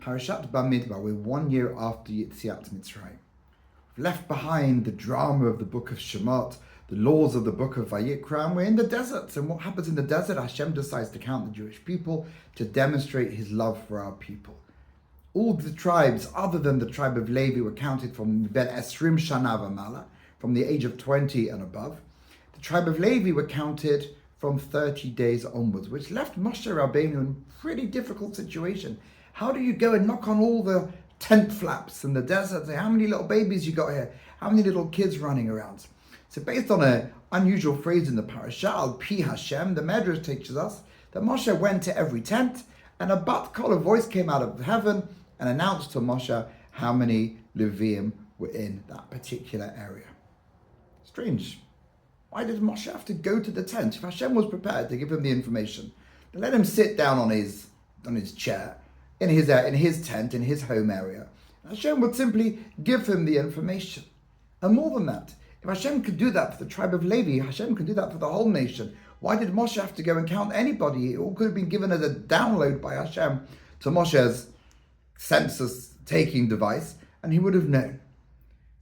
Parashat Bamidbar, we're 1 year after Yetziat Mitzrayim. We've left behind the drama of the book of Shemot, the laws of the book of Vayikra, and we're in the desert. And what happens in the desert? Hashem decides to count the Jewish people to demonstrate his love for our people. All the tribes, other than the tribe of Levi, were counted from Ben Esrim Shana V'Mala, from the age of 20 and above. The tribe of Levi were counted from 30 days onwards, which left Moshe Rabbeinu in a pretty difficult situation. How do you go and knock on all the tent flaps in the desert and say, how many little babies you got here? How many little kids running around? So based on an unusual phrase in the parasha, Al Pi Hashem, the Medrash teaches us that Moshe went to every tent and a bat kol, a voice came out of heaven and announced to Moshe how many Leviim were in that particular area. Strange. Why did Moshe have to go to the tent? If Hashem was prepared to give him the information, then let him sit down on his chair, in his tent, in his home area. Hashem would simply give him the information. And more than that, if Hashem could do that for the tribe of Levi, Hashem could do that for the whole nation. Why did Moshe have to go and count anybody? It all could have been given as a download by Hashem to Moshe's census-taking device, and he would have known.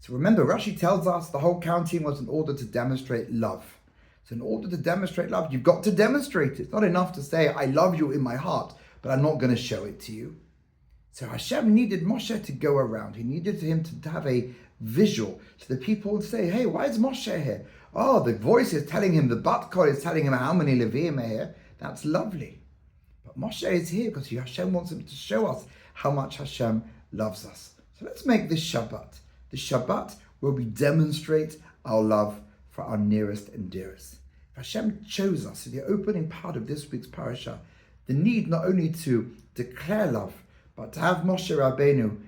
So remember, Rashi tells us the whole counting was in order to demonstrate love. So in order to demonstrate love, you've got to demonstrate it. It's not enough to say, I love you in my heart, but I'm not going to show it to you. So Hashem needed Moshe to go around. He needed him to have a visual to the people and say, hey, why is Moshe here? Oh, the voice is telling him, the bat kol is telling him how many Leviim are here. That's lovely. But Moshe is here because Hashem wants him to show us how much Hashem loves us. So let's make this Shabbat the Shabbat where we demonstrate our love for our nearest and dearest. If Hashem chose us in the opening part of this week's parasha, the need not only to declare love, but to have Moshe Rabbeinu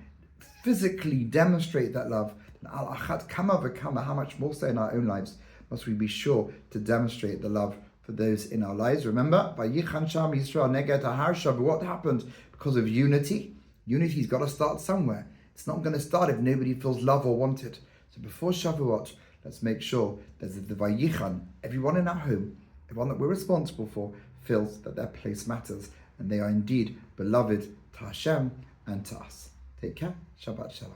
physically demonstrate that love, then al achat kama v'kama, how much more so in our own lives must we be sure to demonstrate the love for those in our lives. Remember, Vayichan Sham Yisrael Neged Har Shavu, what happened because of unity? Unity's got to start somewhere. It's not going to start if nobody feels love or wanted. So before Shavuot, let's make sure that the Vayichan, everyone in our home, everyone that we're responsible for, feels that their place matters and they are indeed beloved to Hashem and to us. Take care. Shabbat Shalom.